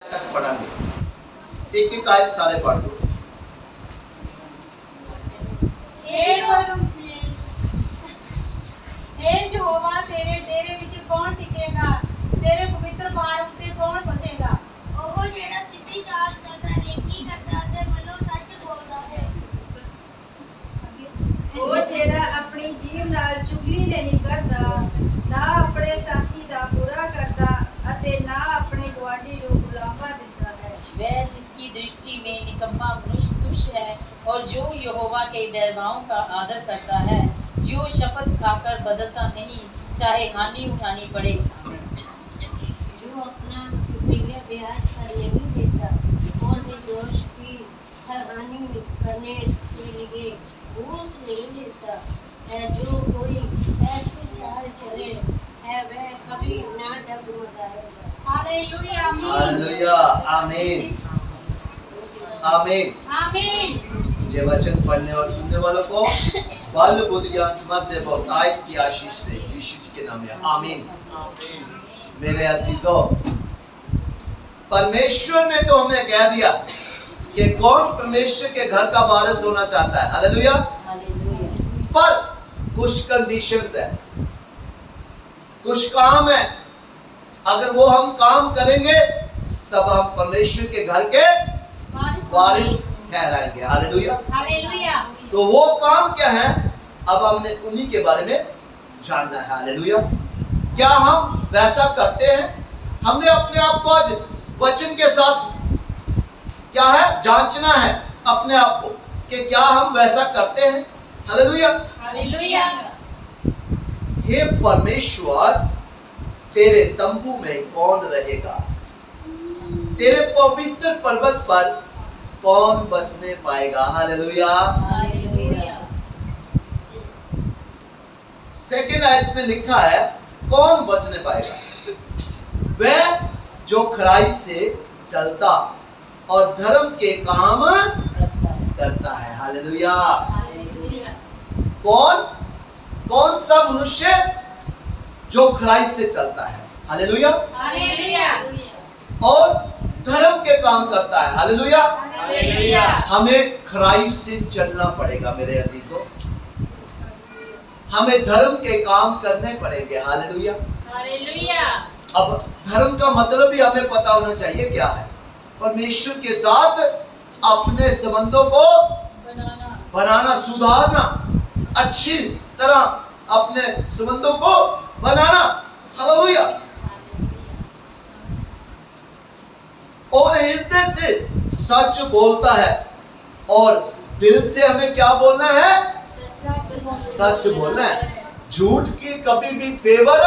तक पढ़ांगे। एक एक आयत सारे पढ़ दो। हे यहोवा तेरे डेरे विच कौन टिकेगा, तेरे पवित्र पहाड़ उत्ते कौन बसेगा। ਉਹ ਜਿਹੜਾ ਸਿੱਧੀ ਚਾਲ ਚੱਲਦਾ, ਨੇਕੀ ਕਰਦਾ ਤੇ ਮਨੋਂ ਸੱਚ ਬੋਲਦਾ ਹੈ। ਉਹ ਜਿਹੜਾ ਆਪਣੀ ਜੀਭ ਨਾਲ ਚੁਗਲੀ ਨਹੀਂ ਕਰਦਾ, ਨਾ ਆਪਣੇ ਸਾਥੀ ਦਾ ਬੁਰਾ ਕਰਦਾ ਅਤੇ ਨਾ ਆਪਣੇ ਗੁਆਂਢੀ ਨੂੰ ਬੁਲਾਵਾ ਦਿੰਦਾ ਹੈ। वह जिसकी दृष्टि में निकम्मा मनुष्य तुच्छ है और जो यहोवा के डरवाओं का आदर करता है, जो शपथ खाकर बदलता नहीं, चाहे हानि उठानी पड़े। जो अपना रुपया ब्याज पर नहीं देता और निर्दोष की हानि करने के लिए घूस नहीं देता है, जो कोई ऐसी चाल चले है वह कभी ना डगमगाएगा। हालेलुया हालेलुया आमीन आमीन आमीन। ये वचन पढ़ने और सुनने वालों को बल बुद्धि ज्ञान समझ बहुतायत की आशीष दे यीशु जी के नाम में आमीन। मेरे अजीजों, परमेश्वर ने तो हमें कह दिया कि कौन परमेश्वर के घर का वारिस होना चाहता है। हालेलुया। पर कुछ कंडीशंस है, कुछ काम है। अगर वो हम काम करेंगे तब हम परमेश्वर के घर के वारिस ठहराएंगे। Hallelujah hallelujah. तो वो काम क्या है, अब हमने उन्हीं के बारे में जानना है। हालेलुया। क्या हम वैसा करते हैं? हमने अपने आप को आज वचन के साथ क्या है जांचना है अपने आप को कि क्या हम वैसा करते हैं। हालेलुया। हालेलुया। हे परमेश्वर, तेरे तंबू में कौन रहेगा? तेरे पवित्र पर्वत पर कौन बसने पाएगा? हालेलुया। सेकंड आयत में लिखा है कौन बसने पाएगा? वह जो खराई से चलता और धर्म के काम करता है। हालेलुया। कौन सा मनुष्य जो क्राइस्ट से चलता है। हालेलुया। हालेलुया। और धर्म के काम करता है। हालेलुया। हालेलुया। हमें क्राइस्ट से चलना पड़ेगा मेरे अजीजों, हमें धर्म के काम करने पड़ेंगे। हालेलुया। हालेलुया। अब धर्म का मतलब भी हमें पता होना चाहिए क्या है। परमेश्वर के साथ अपने संबंधों को बनाना, सुधारना, अच्छी तरह अपने संबंधों को बनाना। हालेलुया। और हृदय से सच बोलता है और दिल से हमें क्या बोलना है? सच बोलना है। झूठ की कभी भी फेवर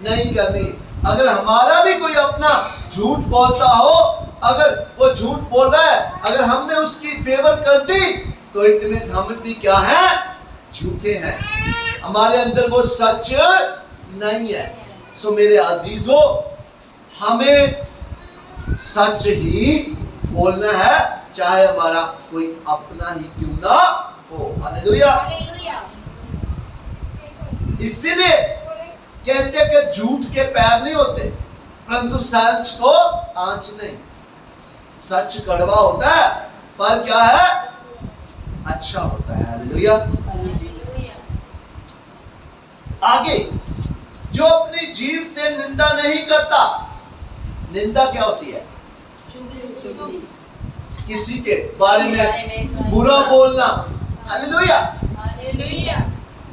नहीं करनी। अगर हमारा भी कोई अपना झूठ बोलता हो, अगर वो झूठ बोल रहा है, अगर हमने उसकी फेवर कर दी तो इट मींस हम भी क्या है? झूठे हैं, हमारे अंदर वो सच नहीं है। सो मेरे अजीजों, हमें सच ही बोलना है, चाहे हमारा कोई अपना ही क्यों ना हो। हालेलुया। इसीलिए कहते हैं कि झूठ के पैर नहीं होते, परंतु सच को आंच नहीं। सच कड़वा होता है पर क्या है? अच्छा होता है। हालेलुया। आगे, जो अपनी जीभ से निंदा नहीं करता। निंदा क्या होती है? किसी के बारे में बुरा बोलना। हालेलुया। हालेलुया।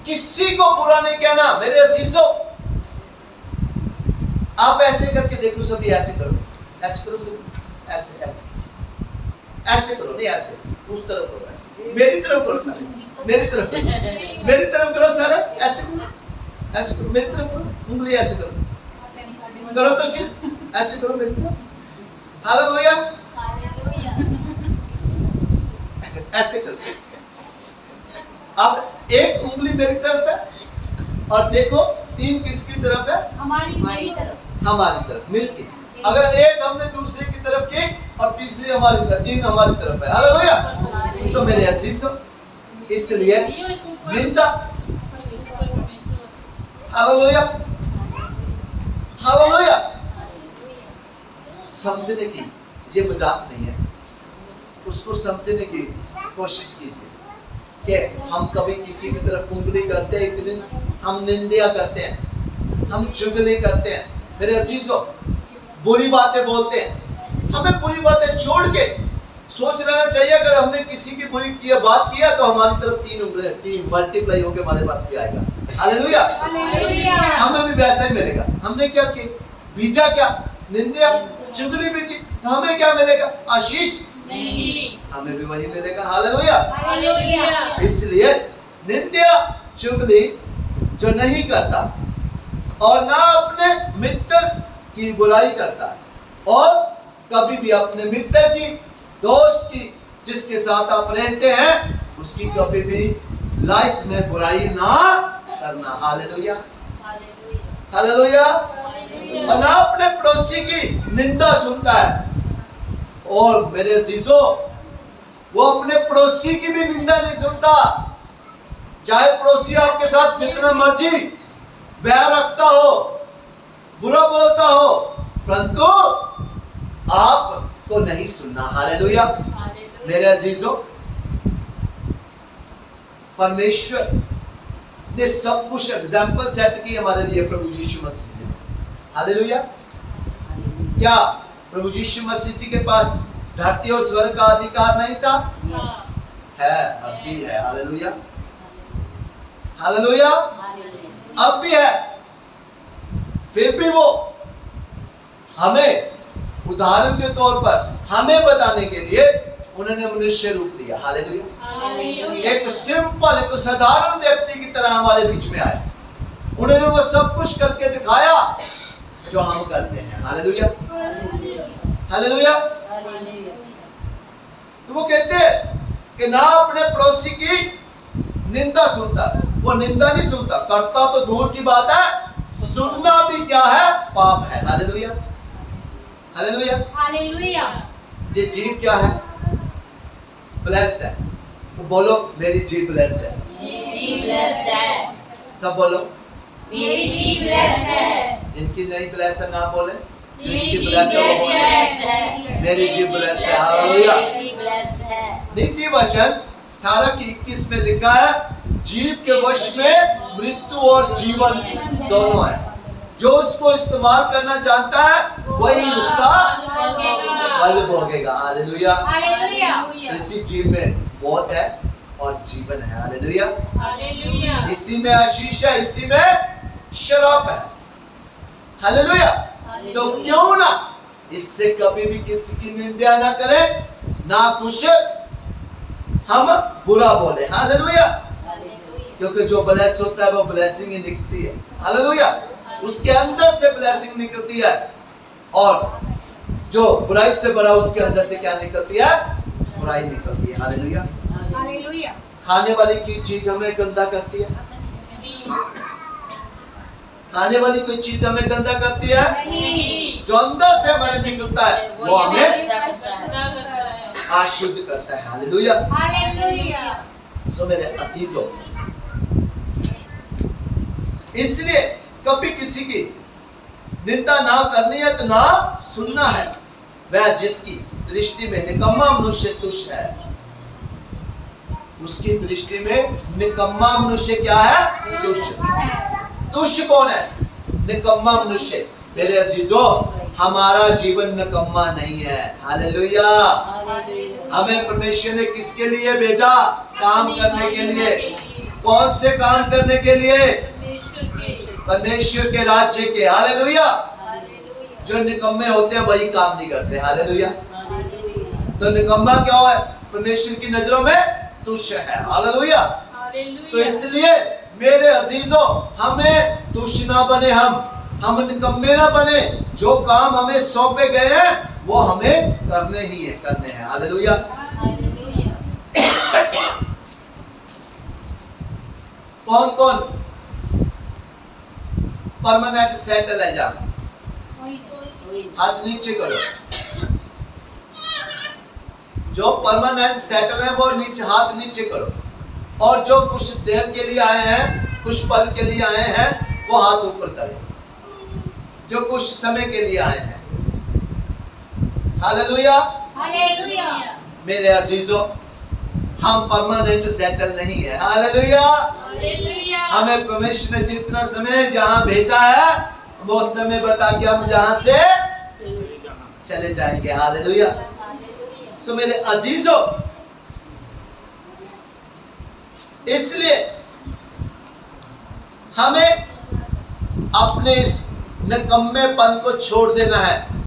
किसी को बुरा नहीं कहना मेरे अजीजों। आप ऐसे करके देखो, सभी ऐसे करो, ऐसे करो सभी, ऐसे ऐसे ऐसे करो, नहीं ऐसे, उस तरफ करो, ऐसे मेरी तरफ करो सारे, मेरी तरफ करो, मेरी तरफ करो सारे, ऐसे करो, ऐसे करो, मेरी तरफ करो, उंगली ऐसे करो, करो तो सिर्फ ऐसे करो मेरी तरफ। हालेलुया। ऐसे करो। अब एक उंगली मेरी तरफ है और देखो तीन किसकी तरफ है? हमारी तरफ। हमारी तरफ, मिस की। अगर एक हमने दूसरे की तरफ की और तीसरी हमारी तरफ, तीन हमारी तरफ है। हालेलुया। तो मेरे अजीजों, इसलिए निंदा। हालेलुया। हालेलुया। समझने की, ये मजाक नहीं है, उसको समझने की कोशिश कीजिए कि हम कभी किसी की तरफ उंगली करते हैं, हम निंदा करते हैं, हम चुगली करते हैं, मेरे अजीजों बुरी बातें बोलते हैं। हमें बुरी बातें छोड़ के सोच लेना चाहिए, अगर हमने किसी की बुरी बात किया तो हमारी तरफ 3 उंगलियां 3 मल्टीप्लाई होकर हमारे पास भी आएगा। हालेलुया, हमें भी वैसा ही मिलेगा। हमने क्या किया, बीजा क्या, निंदा चुगली बीजी, तो हमें क्या मिलेगा, आशीष नहीं, हमें भी वही मिलेगा। हालेलुया। इसलिए निंदा चुगली जो नहीं करता और ना अपने मित्र की बुराई करता और कभी भी अपने मित्र की, दोस्त की, जिसके साथ आप रहते हैं, उसकी कभी भी लाइफ में बुराई ना करना। Hallelujah, hallelujah. और ना अपने पड़ोसी की निंदा सुनता है। और मेरे अजीजों, वो अपने पड़ोसी की भी निंदा नहीं सुनता, चाहे पड़ोसी आपके साथ जितना मर्जी बैर रखता हो, बुरा बोलता हो, परंतु आपको नहीं सुनना। हालेलुया। मेरे अजीजों, परमेश्वर ने सब कुछ एग्जाम्पल सेट की हमारे लिए प्रभु यीशु मसीह जी ने। हालेलुया। क्या प्रभु यीशु मसीह जी के पास धरती और स्वर्ग का अधिकार नहीं था? है, अब भी है। हालेलुया, हालेलुया, अब भी है। फिर भी वो हमें उदाहरण के तौर पर हमें बताने के लिए उन्होंने मनुष्य रूप लिया। हालेलुया। एक सिंपल, एक साधारण व्यक्ति की तरह हमारे बीच में आए। उन्होंने वो सब कुछ करके दिखाया जो हम करते हैं। Hallelujah, hallelujah. तो वो कहते हैं कि ना अपने पड़ोसी की निंदा सुनता, वो निंदा नहीं सुनता, करता तो दूर की बात है, सुनना भी क्या है, पाप है। Hallelujah, hallelujah, hallelujah. ये जीव क्या है, ब्लेस्ड है। तो बोलो मेरी जीव ब्लेस्ड है। जी ब्लेस्ड है, सब बोलो मेरी जी ब्लेस्ड है, जिनकी नहीं ब्लेस्ड है ना बोले, जिनकी मेरी ब्लेस्ड है वो बोले ब्लेस्ड है, मेरी जीव ब्लेस्ड है। हालेलुया। मेरी जी ब्लेस्ड है। नीति वचन 18:21 में लिखा है, जीव के वश में मृत्यु और जीवन दोनों है। जो उसको इस्तेमाल करना जानता है वही उसका फल भोगेगा। हालेलुया। हालेलुया। तो इसी जीव में मौत है और जीवन है। हालेलुया। हालेलुया। इसी में आशीष है, इसी में शराब है। हालेलुया। तो क्यों ना इससे कभी भी किसी की निंदा ना करें, ना कुछ हम बुरा बोले। हालेलुया। क्योंकि जो ब्लेस होता है वो ब्लेसिंग ही निकलती है। हालेलुया। उसके अंदर से ब्लेसिंग निकलती है, और जो बुराई से भरा उसके अंदर से क्या निकलती है, बुराई निकलती है। हालेलुया। हालेलुया। खाने वाली की चीज हमें गंदा करती है, खाने वाली कोई चीज हमें गंदा करती है, जो अंदर से हमारे निकलता है वो हमें अशुद्ध करता है। हालेलुया। हालेलुया। सो मेरे अजीजों, इसलिए कभी किसी की निंदा ना करनी है तो ना सुनना है। वह जिसकी दृष्टि में निकम्मा मनुष्य तुच्छ है, उसकी दृष्टि में निकम्मा मनुष्य क्या है, तुच्छ। तुच्छ कौन है, निकम्मा मनुष्य। मेरे अजीजों, हमारा जीवन निकम्मा नहीं है। हालेलुया। हमें परमेश्वर ने किसके लिए भेजा, काम करने के लिए। कौन से काम करने के लिए, परमेश्वर के राज्य के। हालेलुया। जो निकम्मे होते हैं वही काम नहीं करते। हालेलुया। तो निकम्मा क्या है, परमेश्वर की नजरों में तुच्छ है। हालेलुया। तो इसलिए मेरे अजीजों, हमें तुच्छ ना बने, हम निकम्मे ना बने। जो काम हमें सौंपे गए हैं वो हमें करने ही है, करने हैं। हालेलुया। कौन कौन परमानेंट सेटल है, जा हाथ नीचे करो। जो परमानेंट सेटल है वो नीचे, हाथ नीचे करो। और जो कुछ देर के लिए आए हैं, कुछ पल के लिए आए हैं, वो हाथ ऊपर करें। जो कुछ समय के लिए आए हैं, हालेलुया। हालेलुया। मेरे अजीजों, हम परमानेंट सेटल नहीं है। हालेलुया। हमें परमेश्वर ने जितना समय जहां भेजा है वो समय बता के हम जहां से चले जाएंगे। हालेलुया। सो मेरे अजीजों, इसलिए हमें अपने इस निकम्मेपन को छोड़ देना है।